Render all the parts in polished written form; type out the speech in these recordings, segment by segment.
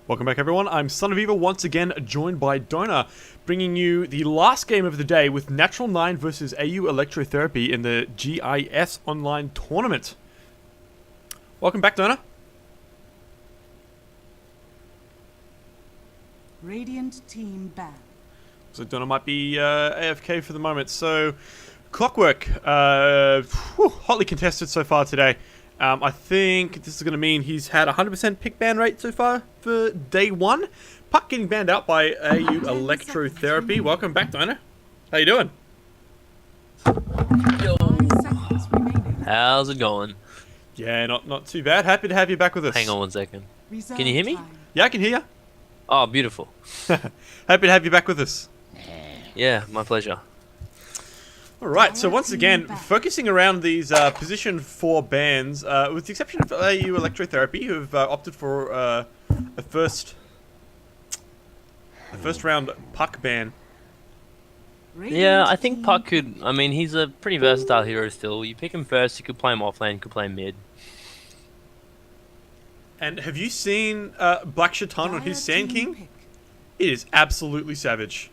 Welcome back, everyone. I'm Son of Eevil, once again joined by Donor, bringing you the last game of the day with Natural 9 versus Au Electrotherapy in the GIS Online Tournament. Welcome back, Donor. Radiant team ban. So Donor might be AFK for the moment. So, Clockwork, hotly contested so far today. I think this is going to mean he's had 100% pick ban rate so far for day one. Puck getting banned out by Au Electrotherapy. Welcome back, Donor. How you doing? Yo. 5 seconds remaining. How's it going? Yeah, not too bad. Happy to have you back with us. Hang on one second. Reserve Can you hear me? time. Yeah, I can hear you. Oh, beautiful. Happy to have you back with us. Yeah, my pleasure. Alright, so once again, focusing around these position 4 bans, with the exception of Au Electrotherapy, who have opted for a first round Puck ban. Yeah, I think team Puck could. I mean, he's a pretty versatile hero still. You pick him first, you could play him offlane, you could play him mid. And have you seen Black Shaitan on his Dire Sand team King? pick. It is absolutely savage.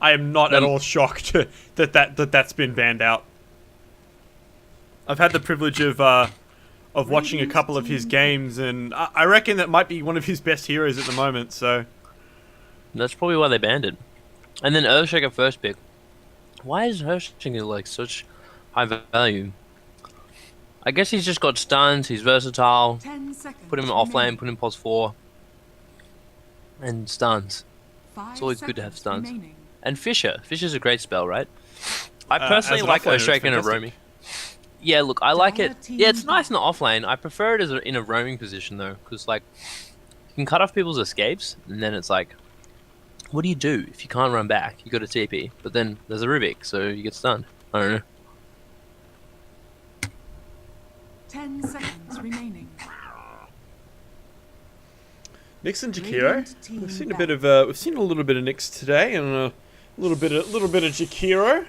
I am not at all shocked that's been banned out. I've had the privilege of watching a couple of his games, and I reckon that might be one of his best heroes at the moment. So That's probably why they banned it. And then Earthshaker first pick. Why is Earthshaker like such high value? I guess he's just got stuns, he's versatile. 10 seconds. Put him offlane, put him pos 4. And stuns. It's always good to have stuns. Remaining. And Fisher. Fisher's a great spell, right? I personally as an like offlaner, it's Earthshaker in a fantastic. roaming. Yeah, look, I like it. Dire Yeah, it's team nice in the offlane. I prefer it as in a roaming position though, because like you can cut off people's escapes, and then it's like, what do you do if you can't run back? You got a TP, but then there's a Rubik, so you get stunned. I don't know. 10 seconds remaining. Nyx and Jakiro. Radiant team We've seen a ban. bit of we've seen a little bit of Nyx today, and a little bit of Jakiro.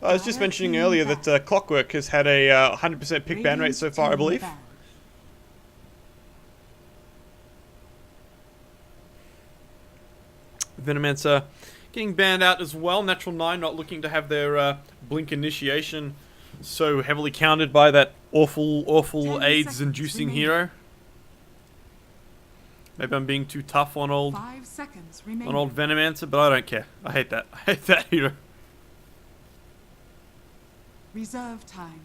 I was just Dire mentioning team earlier ban. that Clockwork has had a 100% pick ban rate so far, I Radiant believe. team ban. Venomancer getting banned out as well. Natural 9 not looking to have their Blink initiation so heavily countered by that awful 10 AIDS-inducing seconds hero. Maybe I'm being too tough on old 5 seconds remaining. Venomancer, but I don't care. I hate that. I hate that hero. Reserve time.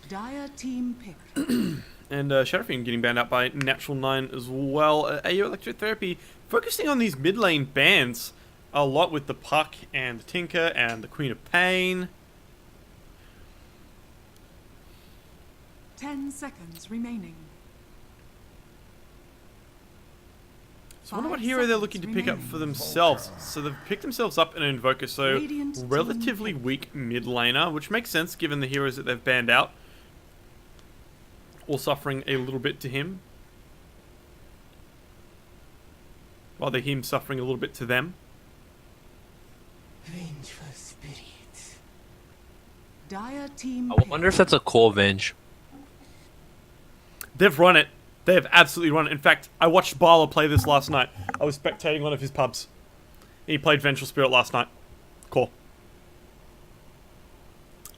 Dire team pick. And Shadowfiend getting banned out by Natural 9 as well. Au Electrotherapy focusing on these mid lane bans a lot with the Puck and the Tinker and the Queen of Pain. 10 seconds remaining. So I wonder what 5 hero they're seconds looking to pick up remaining. for themselves. So they've picked themselves up an Invoker, so Radiant team relatively pick. weak mid laner, which makes sense given the heroes that they've banned out. All suffering a little bit to him. Rather him suffering a little bit to them. Vengeful spirit. Dire team I pick. wonder if that's a core Venge. They've run it. They have absolutely run it. In fact, I watched Barla play this last night. I was spectating one of his pubs. He played Vengeful Spirit last night. Cool.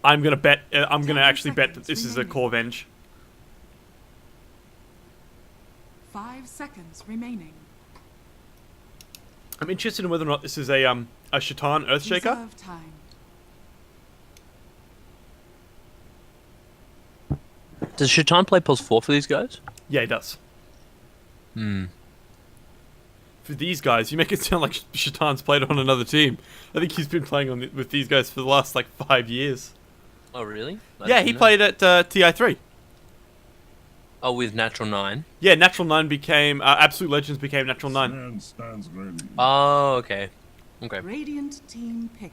I'm gonna bet. I'm gonna 10 actually bet that seconds this is a remaining. core Venge. 5 seconds remaining. I'm interested in whether or not this is a Shaitan Earthshaker. Reserve time. Does Shaitan play pos 4 for these guys? Yeah, he does. Hmm. For these guys, you make it sound like Shaitan's played on another team. I think he's been playing with these guys for the last like 5 years. Oh, really? I Yeah, didn't he know. played at TI3. Oh, with Natural 9. Yeah, Natural 9 became Absolute Legends became Natural 9. Man stands ready. Oh, okay. Okay. Radiant team pick.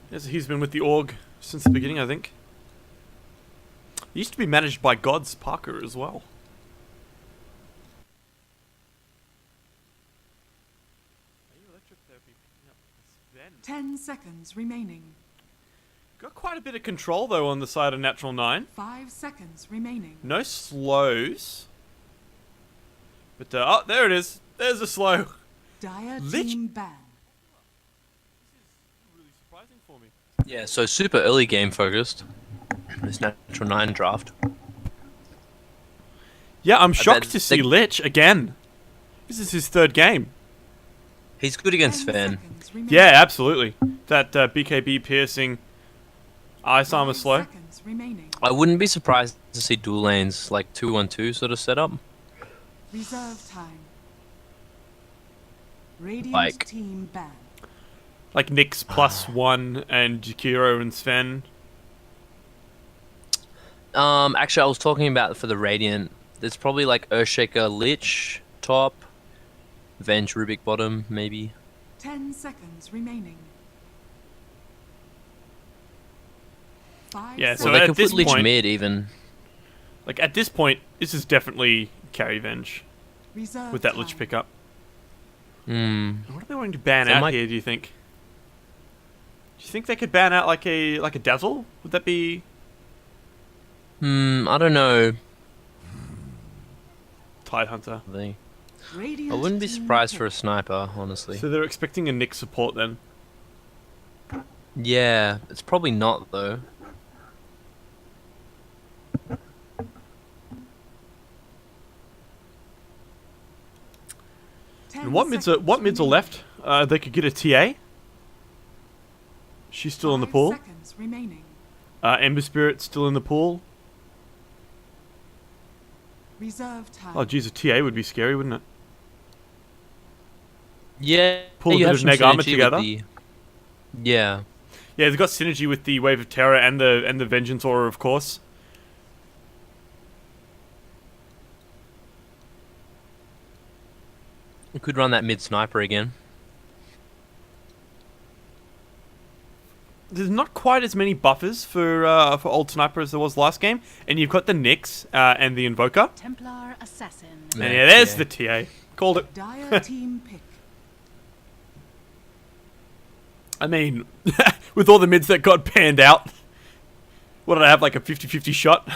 Yes, he's been with the org since the beginning, I think. He used to be managed by Gods Parker as well. 10 seconds remaining. Got quite a bit of control, though, on the side of Natural 9. 5 seconds remaining. No slows. But, oh, there it is. There's a slow. Dire Lich- team ban. Really surprising for me. Yeah, so super early game focused. This natural 9 draft. Yeah, I'm shocked bet to see they- Lich again. This is his third game. He's good against 10 Sven. seconds remaining. Yeah, absolutely. That BKB piercing ice armor 5 slow. seconds remaining. I wouldn't be surprised to see dual lanes like 2-1-2 sort of setup. Reserve time. Radiant Like- team ban. Like Nyx +1 and Jakiro and Sven. Actually, I was talking about for the Radiant. There's probably like Earthshaker Lich top, Venge Rubik bottom, maybe. 10 seconds remaining. 5 Yeah, so Well, at they could this put Lich point- mid even. Like, at this point, this is definitely carry Venge Reserve with that Lich time. pickup. Hmm. What are they wanting to ban They out might- here, do you think? Do you think they could ban out like a Dazzle? Would that be I don't know. Tidehunter? I Radiant wouldn't be team surprised pick. for a sniper, honestly. So they're expecting a Nyx support then. Yeah, it's probably not though. And what mids are left? They could get a TA. She's still in the pool. Seconds remaining. Ember Spirit's still in the pool. Reserve time. Oh, geez, a TA would be scary, wouldn't it? Yeah, Pull a you bit have of some neg armor synergy with together. Yeah. Yeah, they've got synergy with the Wave of Terror and the Vengeance Aura, of course. We could run that mid sniper again. There's not quite as many buffers for old Sniper as there was last game, and you've got the Nyx and the Invoker. Templar Assassin. And yeah, there's the TA. Called it. Dire team pick. I mean, with all the mids that got panned out, what did I have, like a 50-50 shot?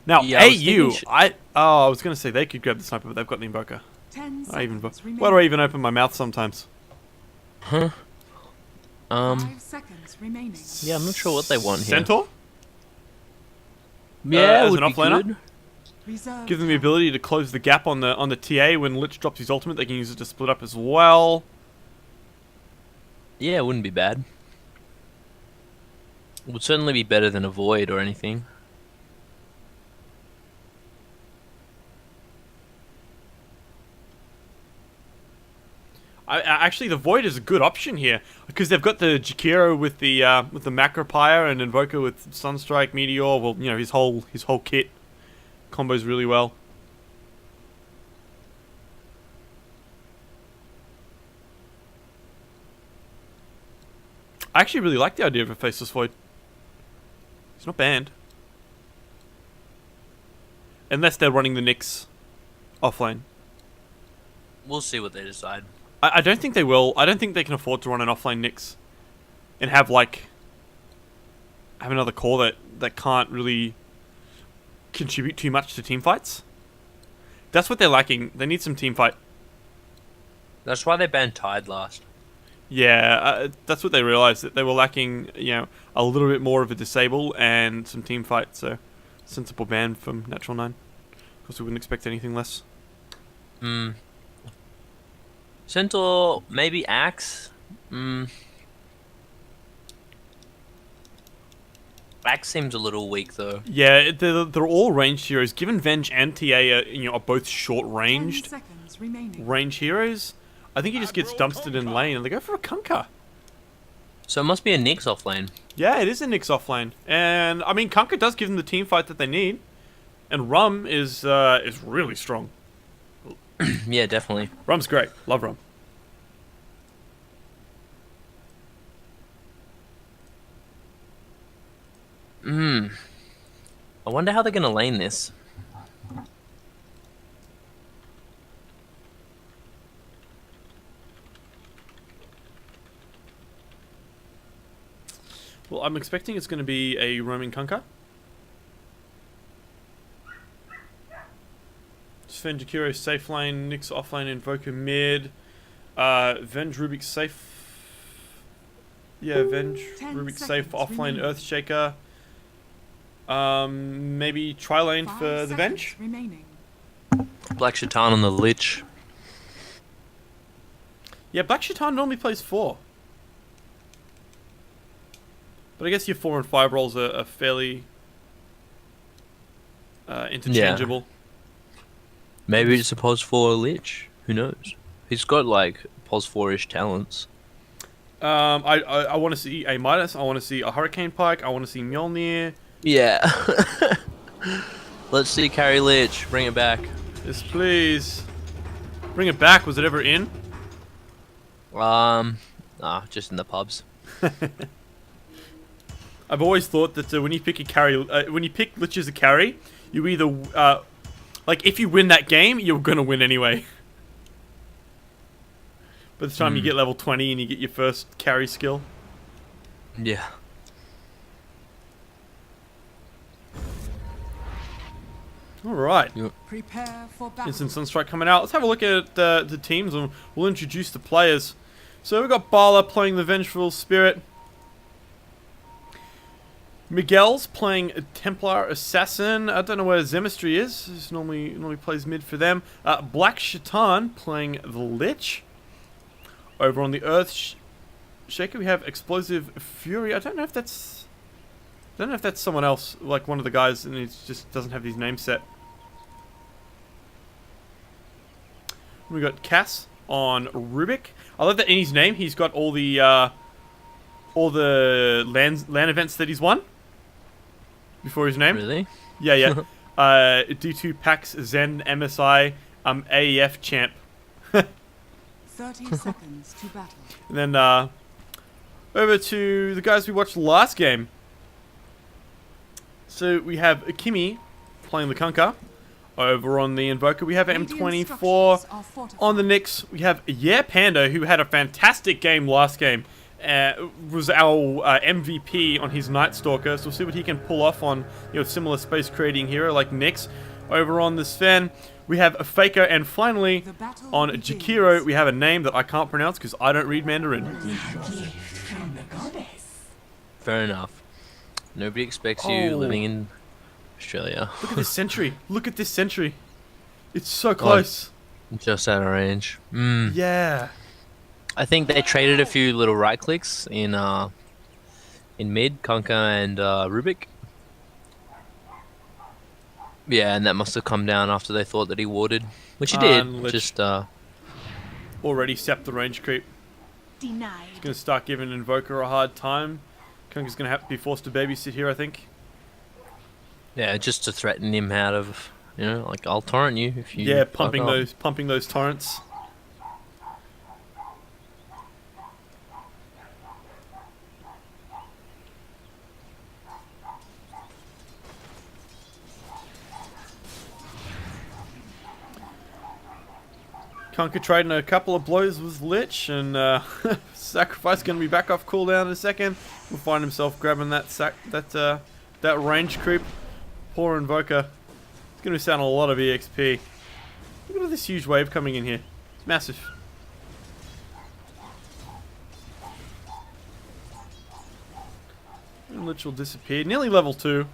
Now, Yeah, I was AU, thinking I was going to say they could grab the Sniper, but they've got the Invoker. 10 I even, seconds remaining. why do I even open my mouth sometimes? Huh? 5 seconds remaining. Yeah, I'm not sure what they want here. Centaur? Yeah, as would an be offlaner? good. Reserve Give them the time. ability to close the gap on the TA when Lich drops his ultimate. They can use it to split up as well. Yeah, it wouldn't be bad. It would certainly be better than a void or anything. Actually, the Void is a good option here because they've got the Jakiro with the Macropyre and Invoker with Sunstrike, Meteor. Well, you know, his whole kit combos really well. I actually really like the idea of a Faceless Void. It's not banned. Unless they're running the Nyx offlane. We'll see what they decide. I don't think they will. I don't think they can afford to run an offlane Nyx and have another core that can't really contribute too much to team fights. That's what they're lacking. They need some team fight. That's why they banned Tide last. Yeah, that's what they realized, that they were lacking, you know, a little bit more of a disable and some team fight. So, sensible ban from Natural 9. Of course, we wouldn't expect anything less. Centaur, maybe Axe? Axe seems a little weak though. Yeah, they're all ranged heroes. Given Venge and TA are both short 10 ranged seconds remaining. range heroes, I think he just gets dumpstered in lane and they go for a Kunkka. So it must be a Nyx off lane. Yeah, it is a Nyx offlane. And, I mean, Kunkka does give them the team fight that they need. And Rum is really strong. Yeah, definitely. Rum's great. Love Rum. I wonder how they're gonna lane this. I'm expecting it's going to be a roaming Kunkka. Sven Jakiro safe lane, Nyx off lane, Invoker mid. Venge Rubik safe. Yeah, Venge 10 Rubik safe off lane, remaining. Earthshaker. Maybe tri lane 5 for the seconds Venge. remaining. Black Shaitan on the Lich. Yeah, Black Shaitan normally plays 4. But I guess your 4 and 5 rolls are fairly interchangeable. Maybe it's a pos 4 Lich. Who knows? He's got like pos 4-ish talents. I want to see a Midas. I want to see a Hurricane Pike. I want to see Mjolnir. Yeah. Let's see carry Lich. Bring it back. Yes, please. Bring it back. Was it ever in? Just in the pubs. I've always thought that when you pick a carry, when you pick Lich as a carry, you either like if you win that game, you're gonna win anyway. By the time you get level 20 and you get your first carry skill. Yeah. All right. Prepare for battle. Instant Sunstrike coming out. Let's have a look at the teams and we'll introduce the players. So we've got Bala playing the Vengeful Spirit. Miguel's playing a Templar Assassin. I don't know where Zemistry is. He normally plays mid for them. Black Shaitan playing the Lich. Over on the Earth Shaker we have Explosive Fury. I don't know if that's someone else, like one of the guys, and he just doesn't have his name set. We got Cass on Rubik. I love that in his name he's got all the land events that he's won before his name. Really? Yeah, yeah. D2 PAX Zen MSI AEF champ. 30 seconds to battle. And then over to the guys we watched last game. So we have Kimi playing the Kunkka. Over on the Invoker we have M24. structures are fortified. On the Nyx we have Panda, who had a fantastic game last game. Was our MVP on his Night Stalker, so we'll see what he can pull off on similar space creating hero like Nyx. Over on the Sven we have a Faker, and finally The battle on begins. Jakiro we have a name that I can't pronounce because I don't read Mandarin. From the goddess. Fair enough. Nobody expects you Oh. living in Australia. Look at this sentry. Look at this sentry. It's so close. Just out of range. Yeah. I think they traded a few little right clicks in mid, Kunkka and Rubik. Yeah, and that must have come down after they thought that he warded, which he did. Lich. Just Already stepped the range creep. Denied. He's going to start giving Invoker a hard time. Kunkka's going to have to be forced to babysit here, I think. yeah, just to threaten him out of like I'll torrent you if you. Yeah, fuck pumping up. those torrents. Kunkka trading a couple of blows with Lich, and Sacrifice going to be back off cooldown in a second. Will find himself grabbing that range creep. Poor Invoker. It's going to be sound a lot of EXP. Look at this huge wave coming in here. It's massive. And Lich will disappear. Nearly level 2.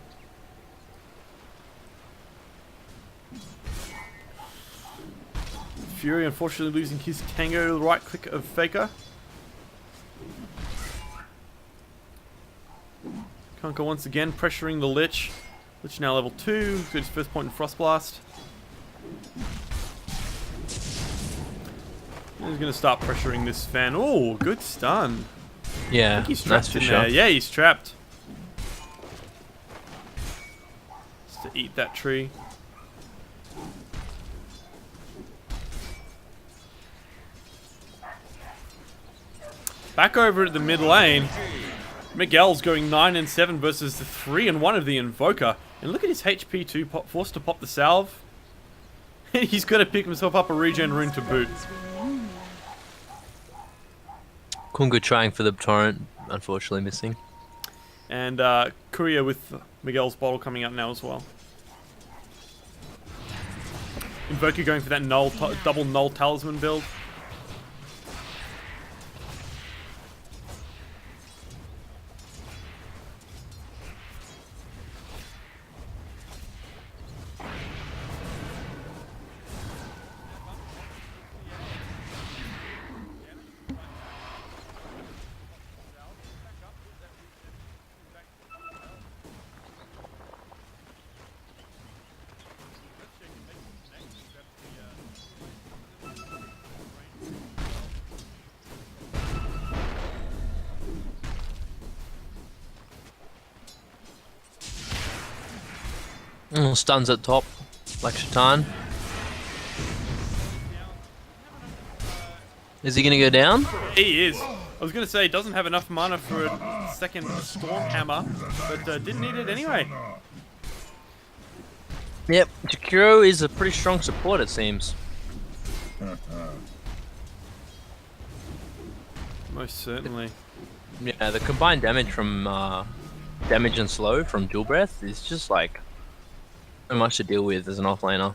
Fury unfortunately losing his Tango, the right click of Faker. Kunkka once again pressuring the Lich. Lich now level 2, got his first point in Frostblast. And he's going to start pressuring this Sven. Oh, good stun. I Yeah, think he's that's trapped for in sure. there. Yeah, he's trapped. Just to eat that tree. Back over at the mid lane, Miguel's going 9 and 7 versus the 3 and 1 of the Invoker. And look at his HP 2, forced to pop the salve. He's got to pick himself up a regen rune to boot. Kunga trying for the torrent, unfortunately missing. And Courier with Miguel's bottle coming out now as well. Invoker going for that double null talisman build. Stuns at top, like Shaitan. Is he gonna go down? He is. I was going to say, he doesn't have enough mana for a second Storm Hammer, but didn't need it anyway. Yep, Jakiro is a pretty strong support, it seems. Most certainly. Yeah, the combined damage from damage and slow from Dual Breath is just like so much to deal with as an offlaner.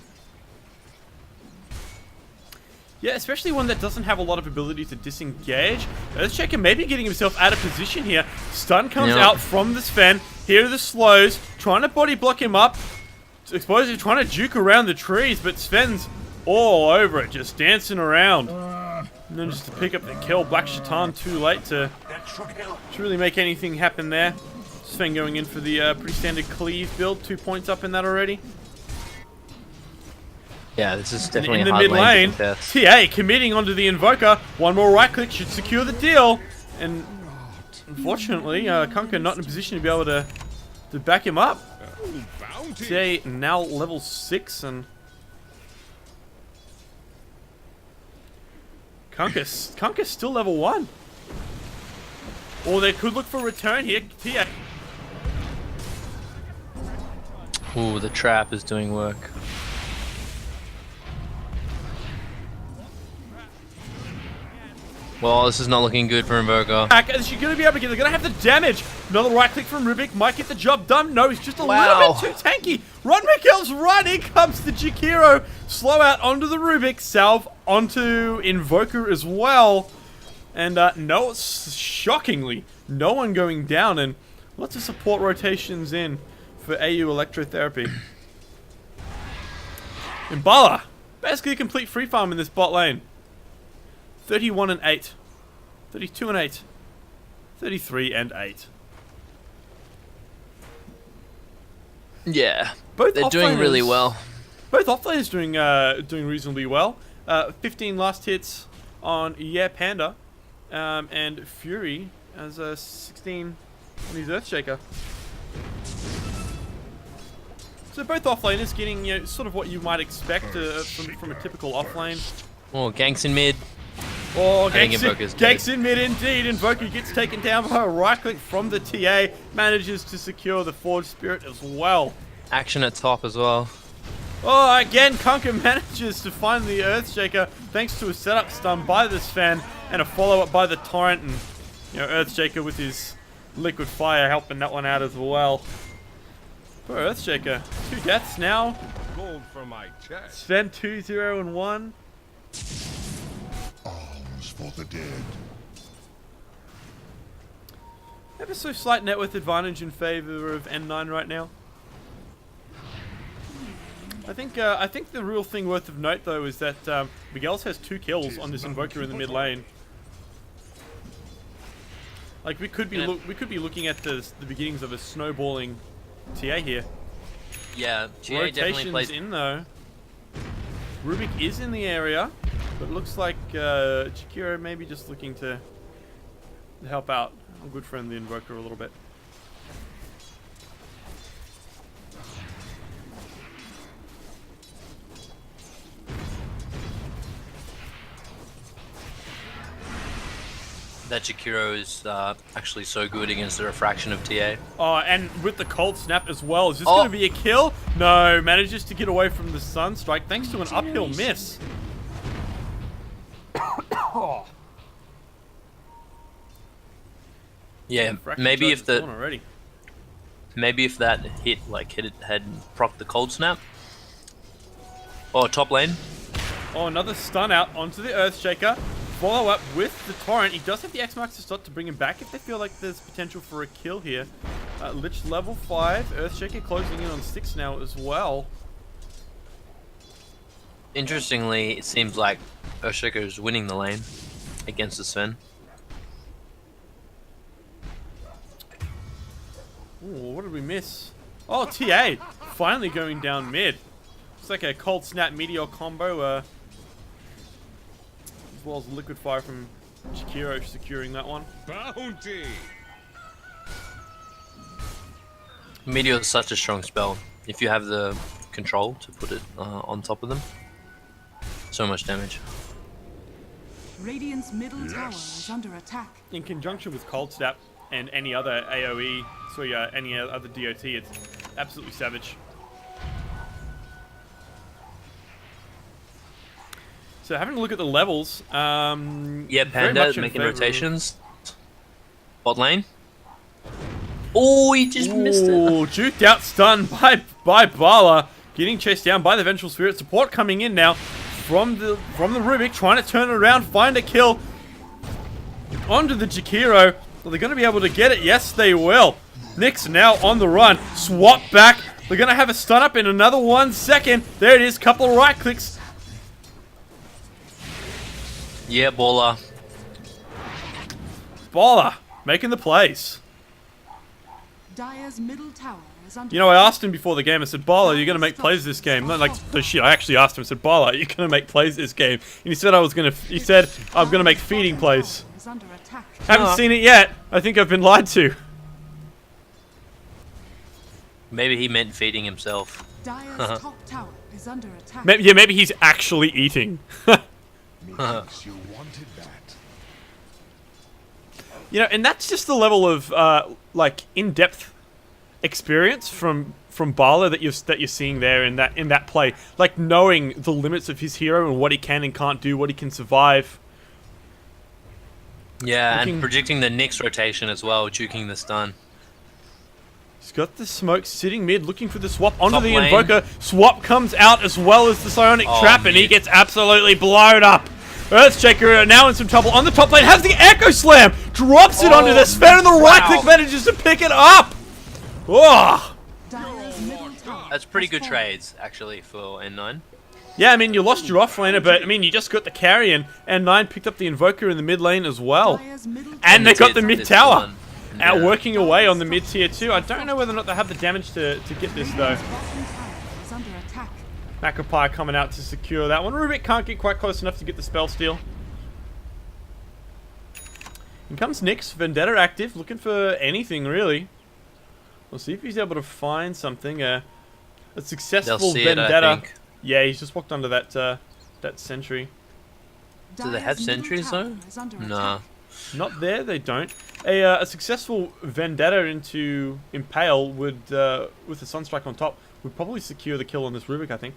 Yeah, especially one that doesn't have a lot of ability to disengage. Earthshaker maybe getting himself out of position here. Stun comes out from the Sven. Here are the slows, trying to body block him up. Explosive trying to juke around the trees, but Sven's all over it, just dancing around. And then just to pick up the kill. Black Shaitan too late to really make anything happen there. Sven going in for the pretty standard cleave build. 2 points up in that already. Yeah, this is definitely in a the hard mid lane. to contest. TA committing onto the Invoker. One more right click should secure the deal. And unfortunately, Kunkka not in a position to be able to back him up. TA now level 6 and Kunkka's still level 1. Or they could look for a return here. TA. Ooh, the trap is doing work. Well, this is not looking good for Invoker. Is she going to be able to get? They're going to have the damage. Another right click from Rubik. Might get the job done. No, he's just a little bit too tanky. Run, Miguel's right. In comes the Jakiro. Slow out onto the Rubik. Salve onto Invoker as well. And no, shockingly, no one going down. And lots of support rotations in for Au Electrotherapy. Imbala. Basically a complete free farm in this bot lane. 31 and 8, 32 and 8, 33 and 8. Yeah, Both they're doing really well. Both offlaners doing reasonably well. 15 last hits on Panda, and Fury as a 16 on his Earthshaker. So both offlaners getting sort of what you might expect from a typical offlane. Oh, ganks in mid. Oh, ganks in mid indeed. Invoker gets taken down by a right click from the TA. Manages to secure the Forge Spirit as well. Action at top as well. Oh, again, Kunkka manages to find the Earthshaker thanks to a setup stun by the Sven and a follow-up by the Torrent. And, Earthshaker with his Liquid Fire helping that one out as well. Poor Earthshaker. 2 deaths now. Gold for my chest. Sven 2-0 and 1. For the dead. Ever so slight net worth advantage in favor of N9 right now. I think the real thing worth of note though is that Miguel's has 2 kills on this Invoker in the mid lane. Like we could be looking at the beginnings of a snowballing TA here. Yeah, GA definitely plays in though. Rubik is in the area. But it looks like Jakiro maybe just looking to help out our good friend the Invoker a little bit. that Jakiro is actually so good against the refraction of TA. Oh, and with the cold snap as well. Is this going to be a kill? No, manages to get away from the Sunstrike thanks to an uphill miss. Yeah, maybe if the Maybe if that hit had procced the cold snap. Oh, top lane. Oh, another stun out onto the Earthshaker. Follow up with the Torrent. He does have the X-Marks to start to bring him back if they feel like there's potential for a kill here. Lich level 5. Earthshaker closing in on 6 now as well. Interestingly, it seems like Earthshaker is winning the lane against the Sven. Ooh, what did we miss? Oh, TA! Finally going down mid. It's like a cold snap meteor combo, as well as liquid fire from Jakiro securing that one. Bounty. Meteor is such a strong spell. If you have the control to put it on top of them, so much damage. Radiant's middle tower is under attack. In conjunction with cold snap and any other AoE, any other DOT, it's absolutely savage. So having a look at the levels, Yeah, very Panda much in making favour of- rotations. Bot lane. Oh, he just missed it. Ooh, juked out, stunned by Bala, getting chased down by the Vengeful Spirit. Support coming in now from the Rubik, trying to turn it around, find a kill onto the Jakiro. Are they going to be able to get it? Yes, they will. Nyx now on the run. Swap back. They're going to have a stun up in another 1 second. There it is. Couple of right clicks. Yeah, baller. Baller making the plays. Dire's middle tower is under You know, I asked him before the game. I said, Baller, you're going to make plays this game. Not like the shit. I actually asked him. I said, Baller, you're going to make plays this game. And he said I'm going to make feeding plays. is under attack. Haven't seen it yet. I think I've been lied to. Maybe he meant feeding himself. Dire's top tower is under attack. Maybe he's actually eating. Methinks you wanted that. You know, and that's just the level of like in-depth experience from Bala that you're seeing there in that play. Like knowing the limits of his hero and what he can and can't do, what he can survive. Yeah, Looking- and predicting the next rotation as well, juking the stun. He's got the smoke sitting mid, looking for the swap onto Top the lane. Invoker. Swap comes out as well as the Psionic Oh, Trap, and he mid. gets absolutely blown up. Earthshaker are now in some trouble on the top lane. Has the Echo Slam, drops it onto the Sven, and the right click manages to pick it up. Oh. Dire's middle tower That's pretty good has fallen. trades, actually, for N9. Yeah, I mean, you lost your offlaner, but I mean, you just got the carry, and N9 picked up the Invoker in the mid lane as well. Dire's middle And they got the Tier- mid tier tower. one. Out Yeah. working away on the mid tier 2. I don't know whether or not they have the damage to get this though. Radiant's bottom tower is under attack. Macropie coming out to secure that one. Rubik can't get quite close enough to get the spell steal. In comes Nyx, Vendetta active, looking for anything really. We'll see if he's able to find something. A They'll successful see it, I Vendetta. think. Yeah, he's just walked under that sentry. Do they have Dire's middle sentries, tower though? is under Nah. attack. Not there, they don't. A successful Vendetta into Impale would, with the Sunstrike on top, would probably secure the kill on this Rubik, I think.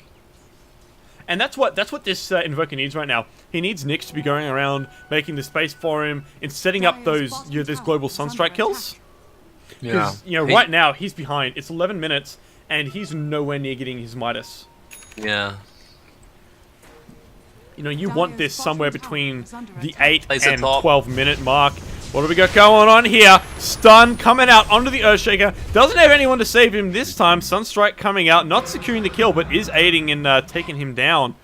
And that's what this Invoker needs right now. He needs Nyx to be going around, making the space for him, and setting up those those global Sunstrike kills. Yeah. Because, right now, he's behind. It's 11 minutes, and he's nowhere near getting his Midas. Yeah. You want this somewhere between the 8 Plays the and top. 12-minute mark. What do we got going on here? Stun coming out onto the Earthshaker. Doesn't have anyone to save him this time. Sunstrike coming out, not securing the kill, but is aiding in taking him down.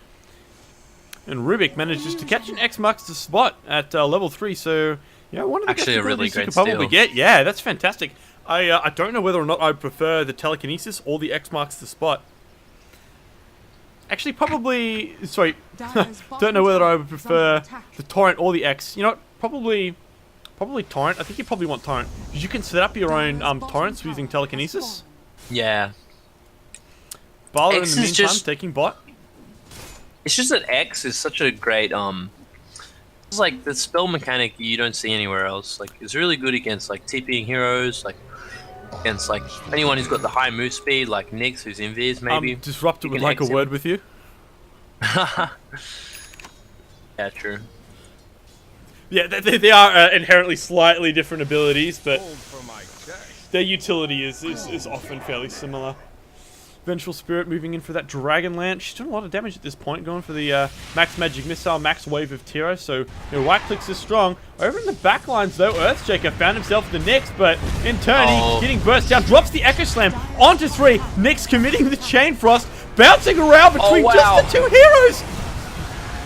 And Rubik manages to catch an X marks the spot at level 3. So, one of the Actually, best a really abilities you great could probably steal. get. Yeah, that's fantastic. I don't know whether or not I prefer the telekinesis or the X marks the spot. Actually, probably. Sorry, don't know whether I would prefer the torrent or the X. You know what? Probably torrent. I think you probably want torrent because you can set up your own torrents using telekinesis. Yeah. Bala in X the is meantime just- taking bot. It's just that X is such a great, it's like the spell mechanic you don't see anywhere else. Like, it's really good against, like, TPing heroes, like, against, like, anyone who's got the high move speed, like Nyx, who's invis, maybe. Disruptor You would can like a X him. word with you. Yeah, true. Yeah, they are inherently slightly different abilities, but Hold for my chest. their utility is often fairly similar. Vengeful Spirit moving in for that Dragon Lance. She's doing a lot of damage at this point, going for the Max Magic Missile, Max Wave of Tiro, so right clicks is strong. Over in the back lines though, Earthshaker found himself the Nyx, but in turn he's getting burst down, drops the Echo Slam onto 3. Nyx committing the Chain Frost, bouncing around between just the 2 heroes.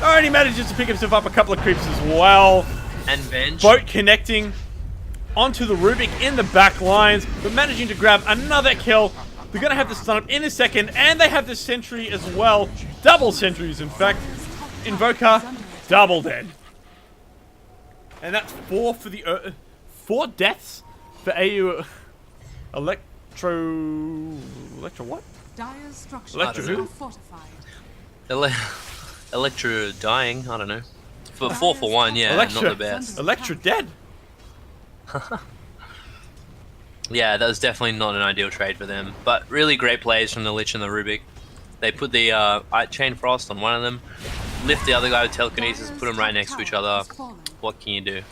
Only manages to pick himself up a couple of creeps as well. And Venge. Boat connecting onto the Rubik in the back lines, but managing to grab another kill. They're going to have the stun up in a second, and they have the sentry as well. Double sentries, in fact. Invoker, double dead. And that's 4 for the 4 deaths for AU Electro what? Dire's structures Electro are who? fortified. Electro dying, I don't know. For 4 for 1, yeah, Electra. not the best. Electra dead. Yeah, that was definitely not an ideal trade for them. But really great plays from the Lich and the Rubik. They put the Chain Frost on one of them, lift the other guy with Telekinesis, put them right next to each other. What can you do?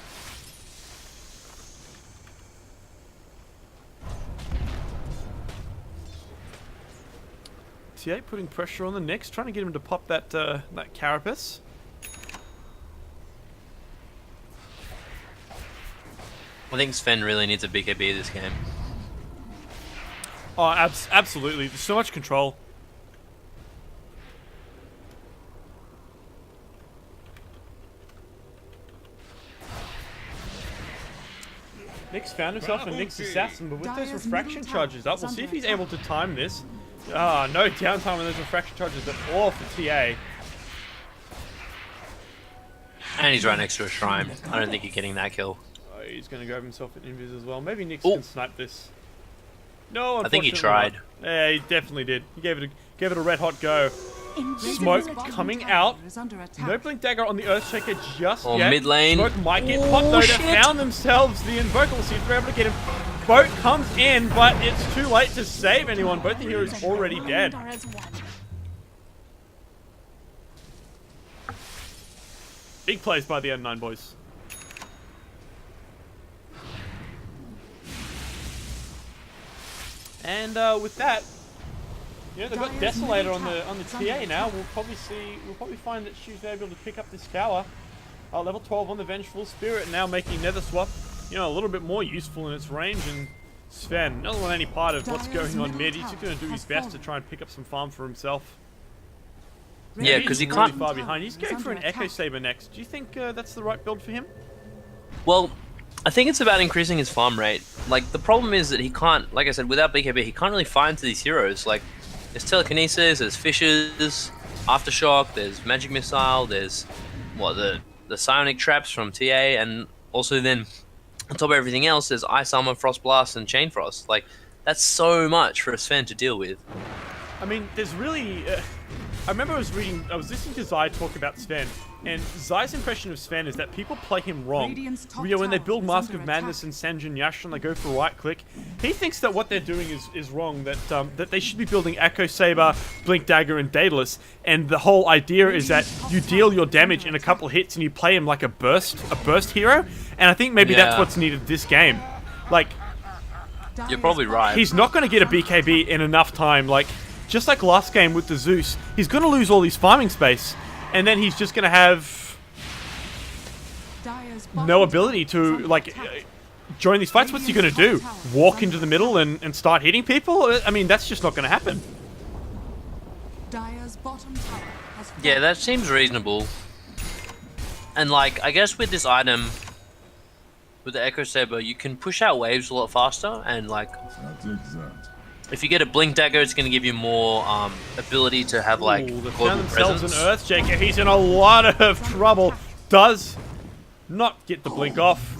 TA putting pressure on the Nyx, trying to get him to pop that that Carapace. I think Sven really needs a BKB this game. Oh, absolutely. There's so much control. Nyx found himself a Nyx Assassin, but with those refraction charges up, we'll see if he's able to time this. Ah, no downtime on those refraction charges at all for TA. And he's right next to a shrine. I don't think you're getting that kill. Oh, he's going to grab himself an Invis as well. Maybe Nyx Ooh. can snipe this. No, I think he unfortunately tried. not. Yeah, he definitely did. He gave it a red hot go. Smoke coming out. No Blink Dagger on the Earthshaker just Or yet. mid lane. Smoke might get popped though. They shit. found themselves the Invoker. We'll see if they're able to get him. Boat comes in, but it's too late to save anyone. Both the heroes already dead. Big plays by the N9 boys. And with that, you know, they've got Desolator on the TA now. We'll probably find that she's able to pick up this tower. Level 12 on the Vengeful Spirit, now making Nether Swap, you know, a little bit more useful in its range. And Sven, not on any part of what's going on mid. He's just going to do his best to try and pick up some farm for himself. Yeah, because he He's can't. really far behind. He's going for an Echo Saber next. Do you think that's the right build for him? Well, I think it's about increasing his farm rate. Like, the problem is that he can't, like I said, without BKB, he can't really fire into these heroes. Like, there's Telekinesis, there's Fishes, Aftershock, there's Magic Missile, there's, what, the Psionic Traps from TA, and also then, on top of everything else, there's Ice Armor, Frost Blast, and Chain Frost. Like, that's so much for a Sven to deal with. I mean, there's really... I remember I was listening to Zai talk about Sven, and Zai's impression of Sven is that people play him wrong. Radiant's top You know, when they tower build is Mask under of Madness attack. and Sanjin Yash and they go for right click, he thinks that what they're doing is wrong, that they should be building Echo Saber, Blink Dagger, and Daedalus, and the whole idea is that you deal your damage in a couple hits and you play him like a burst hero, and I think maybe that's Yeah. what's needed this game. Like, You're probably right. he's not going to get a BKB in enough time. Like, just like last game with the Zeus, he's going to lose all his farming space, and then he's just going to have no ability to, like, join these fights. What's he going to do? Walk into the middle and start hitting people? I mean, that's just not going to happen. Dire's bottom tower has Yeah, that seems reasonable. And, like, I guess with this item, with the Echo Saber, you can push out waves a lot faster, and, like, if you get a Blink Dagger, it's going to give you more ability to have, like, Ooh, they global found themselves presence. an Earthshaker. He's in a lot of trouble. Does not get the blink off,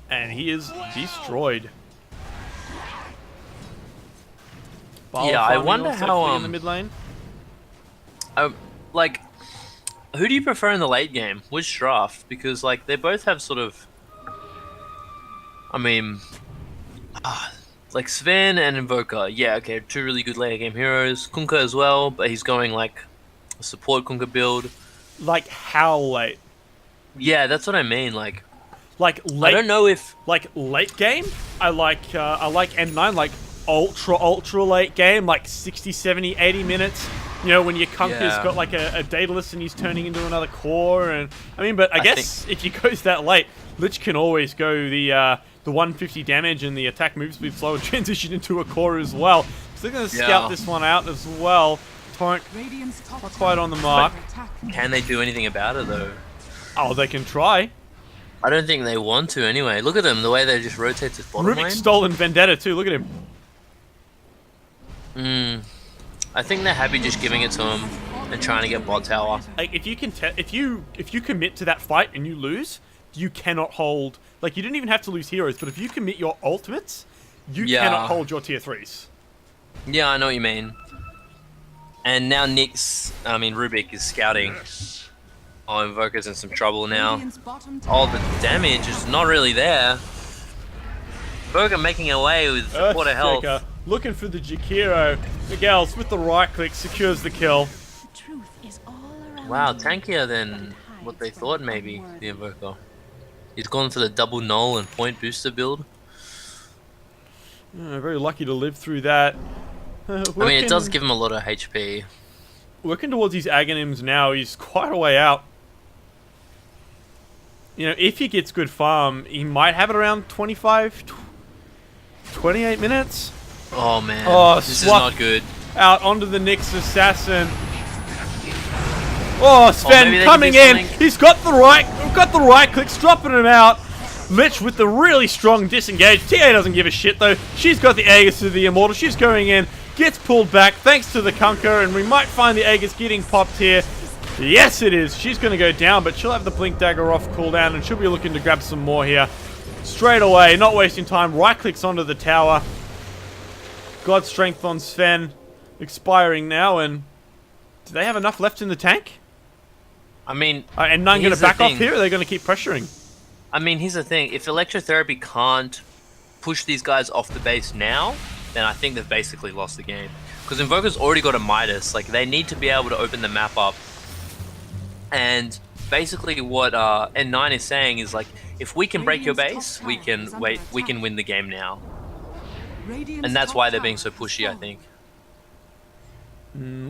and he is destroyed. Yeah, I wonder how, in the mid lane. Like, who do you prefer in the late game? Which draft? Because, like, they both have sort of... I mean... like, Sven and Invoker. Yeah, okay, 2 really good later game heroes. Kunkka as well, but he's going, like, a support Kunkka build. Like, how late? Yeah, that's what I mean, like... Like I late, don't know if like late game. I like N9, like ultra late game, like 60, 70, 80 minutes. You know, when your Kunker's Yeah. got like a Daedalus and he's turning into another core, and I mean, but I guess if he goes that late, Lich can always go the 150 damage and the attack move speed slow and transition into a core as well. So they're going to scout this one out as well. Torrent Radiant's top not quite on the tower mark. is under attack. can they do anything about it though. Oh, they can try. I don't think they want to anyway. Look at them, the way they just rotate this bottom Rubik lane. stolen Vendetta too. Look at him. I think they're happy just giving it to him and trying to get bot tower. Like if you can, if you commit to that fight and you lose, you cannot hold. Like you didn't even have to lose heroes, but if you commit your ultimates, you cannot hold your tier 3s. Yeah, I know what you mean. And now Rubik is scouting. Oh, Invoker's in some trouble now. Radiant's bottom Oh, tower the damage is not really there. Invoker making away with a quarter health. Earthshaker looking for the Jakiro. Miguel's with the right click secures the kill. The truth is all around Wow, you, tankier but than hides what they from thought the maybe, unworthy. the Invoker. He's gone for the double null and point booster build. Very lucky to live through that. I mean, it does give him a lot of HP. Working towards his Aghanims now. He's quite a way out. You know, if he gets good farm, he might have it around 25, 28 minutes. Oh man, Oh, this is swap. not good. Out onto the Nyx Assassin. Oh, Sven maybe they can coming do in. something. He's got the right clicks, dropping him out. Lich with the really strong disengage. TA doesn't give a shit though. She's got the Aegis to the Immortal. She's going in, gets pulled back thanks to the Kunker, and we might find the Aegis getting popped here. Yes, it is. She's going to go down, but she'll have the Blink Dagger off cooldown, and she'll be looking to grab some more here. Straight away, not wasting time. Right clicks onto the tower. God Strength on Sven. Expiring now, and do they have enough left in the tank? I mean, And none going here's to the back off thing. here, or are they going to keep pressuring? here's the thing. If Electrotherapy can't push these guys off the base now, then I think they've basically lost the game. Because Invoker's already got a Midas. Like, they need to be able to open the map up. And basically what N9 is saying is, like, if we can break your base, we can win the game now. Radiant's And that's top why they're tower being so has pushy, I fallen. think.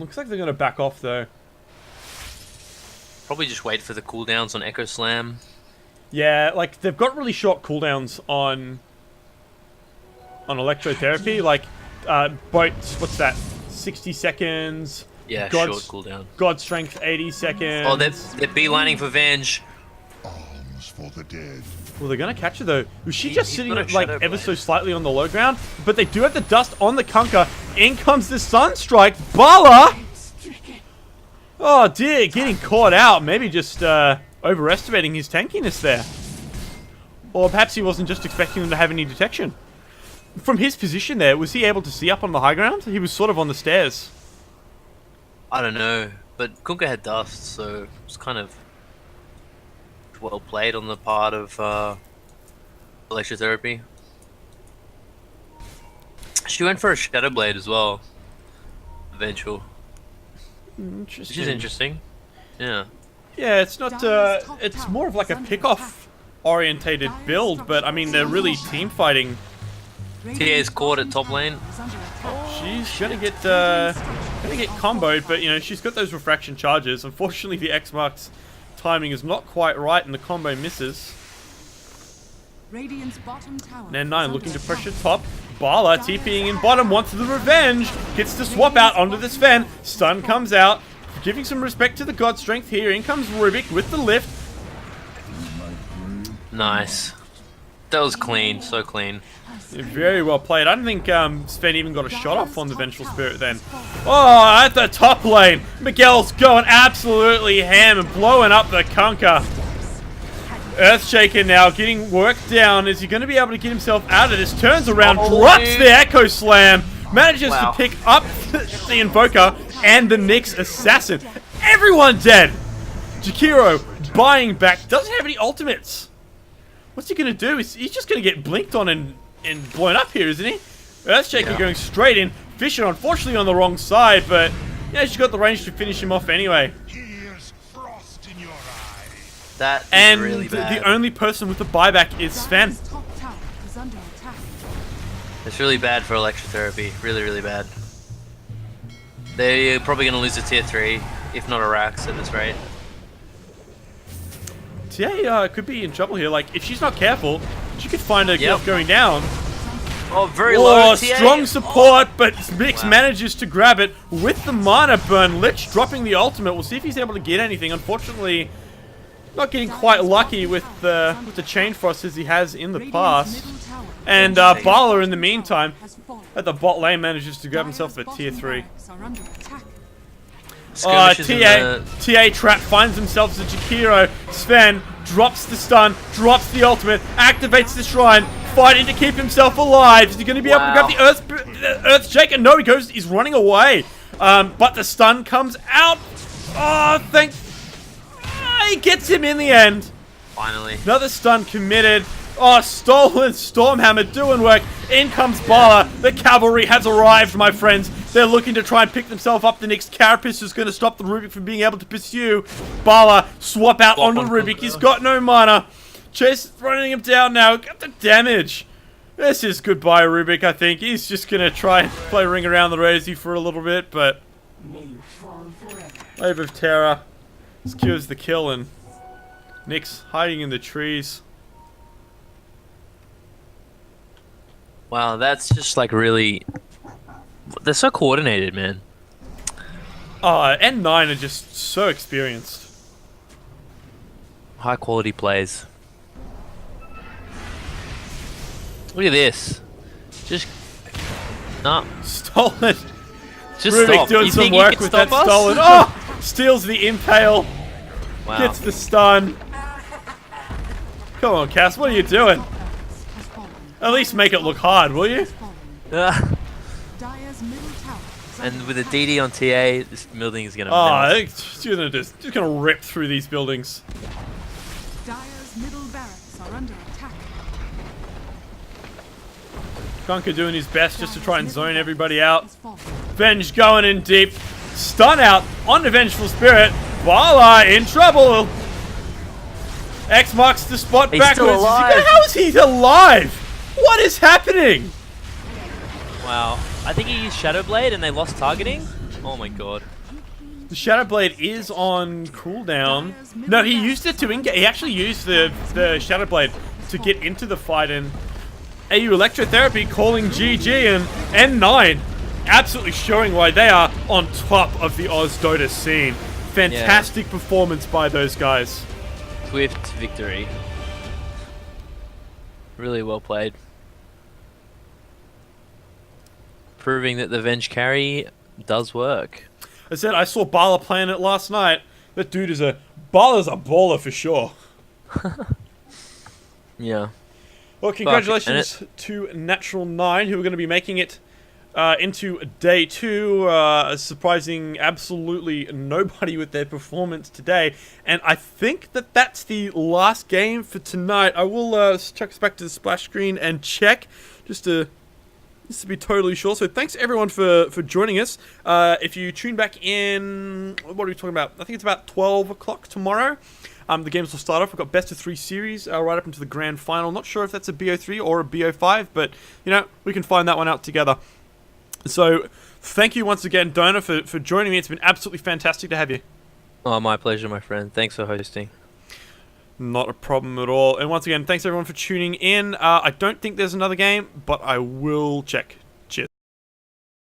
Looks like they're going to back off, though. Probably just wait for the cooldowns on Echo Slam. Yeah, like, they've got really short cooldowns on Electrotherapy. Like, what's that? 60 seconds. Yeah, God's- short cooldown. God Strength, 80 seconds. Oh, they're beelining for Venge. Alms for the dead. Well, they're going to catch her, though. Was she just he's sitting, got a like, Shadow ever Blade. so slightly on the low ground? But they do have the dust on the Kunker. In comes the Sunstrike. Bala! Oh, dear. Getting caught out. Maybe just overestimating his tankiness there. Or perhaps he wasn't just expecting them to have any detection. From his position there, was he able to see up on the high ground? He was sort of on the stairs. I don't know, but Kunka had dust, so it's kind of well played on the part of Electrotherapy. She went for a Shadow Blade as well. Eventual. Interesting. Which is interesting. Yeah. Yeah, it's not, Dire's top it's tower more of like a is under pick-off orientated Dire's build, but I mean, they're really team fighting. TA's caught at top lane. She's gonna get comboed, but you know, she's got those refraction charges. Unfortunately, the X-Mark's timing is not quite right and the combo misses. Radiant's bottom tower And is N9 under looking to attack. pressure top. Bala TPing in bottom, wants the revenge. Gets the swap out onto the Sven. Stun comes out, giving some respect to the God Strength here. In comes Rubik with the lift. Nice. That was clean, so clean. Very well played. I don't think Sven even got a shot off on the Vengeful Spirit then. Oh, at the top lane, Miguel's going absolutely ham and blowing up the Kunker. Earthshaker now getting worked down. Is he going to be able to get himself out of this? Turns around, drops the Echo Slam, manages to pick up the Invoker and the Nyx Assassin. Everyone dead. Jakiro buying back. Doesn't have any ultimates. What's he going to do? He's just going to get blinked on and blown up here, isn't he? Earthshaker going straight in. Fisher, unfortunately, on the wrong side, but yeah, she's got the range to finish him off anyway. Here's frost in your eye. That is And really bad. the only person with the buyback is Sven. Dire's top tower is under attack. It's really bad for Electrotherapy. Really, really bad. They're probably going to lose a tier 3, if not a Rax at this rate. TA could be in trouble here. Like, if she's not careful, she could find herself Yep. going down. Oh, very low. Oh, TA. strong support, but Mix Wow. manages to grab it with the mana burn. Lich dropping the ultimate. We'll see if he's able to get anything. Unfortunately, not getting quite lucky with the chain frost as he has in the past. And Bala, in the meantime, at the bot lane, manages to grab himself a tier 3. Skirmishes in the- TA Trap finds himself as a Jakiro. Sven drops the stun, drops the ultimate, activates the shrine, fighting to keep himself alive. Is he going to be able to grab the Earth Shaker? No, he's running away. But the stun comes out. Oh, he gets him in the end. Finally. Another stun committed. Oh, stolen Stormhammer doing work. In comes Bala. The cavalry has arrived, my friends. They're looking to try and pick themselves up. The next Carapace is going to stop the Rubik from being able to pursue. Bala, swap out onto Rubik. He's got no mana. Chase running him down now. Got the damage. This is goodbye, Rubik, I think. He's just going to try and play Ring Around the Rosie for a little bit, but... Wave of Terror secures the kill, and Nick's hiding in the trees. Wow, that's just like really... They're so coordinated, man. N9 are just so experienced. High quality plays. Look at this. Just... Nah. Stolen. Just Rubik stop. doing You some think you work can with that stop us? stolen. Oh! Steals the impale. Wow. Gets the stun. Come on, Cass, what are you doing? At least make it look hard, will you? Dire's middle tower is And under with a DD on TA, this building is gonna Oh, melt. it's just gonna rip through these buildings. Dire's middle barracks are under attack. Gunka doing his best just to try and zone everybody out. Has fallen. Venge going in deep. Stun out on the Vengeful Spirit. Bala in trouble. X marks the spot He's backwards. still alive. How is he alive? What is happening? Wow. I think he used Shadow Blade and they lost targeting. Oh my god. The Shadow Blade is on cooldown. No, he used it to engage. He actually used the Shadow Blade to get into the fight, and Au Electrotherapy calling GG, and N9 absolutely showing why they are on top of the Oz Dota scene. Fantastic performance by those guys. Swift victory. Really well played. Proving that the Venge carry does work. I said I saw Bala playing it last night. That dude is Bala's a baller for sure. Yeah. Well, congratulations to Natural 9, who are going to be making it into day 2. Surprising absolutely nobody with their performance today. And I think that that's the last game for tonight. I will chuck us back to the splash screen and check just to be totally sure. So thanks everyone for joining us. If you tune back in, what are we talking about? I think it's about 12 o'clock tomorrow. The games will start off. We've got best of 3 series right up into the grand final. Not sure if that's a BO3 or a BO5, but you know, we can find that one out together. So thank you once again, Dona, for joining me. It's been absolutely fantastic to have you. Oh, my pleasure, my friend. Thanks for hosting. Not a problem at all. And once again, thanks everyone for tuning in. I don't think there's another game, but I will check.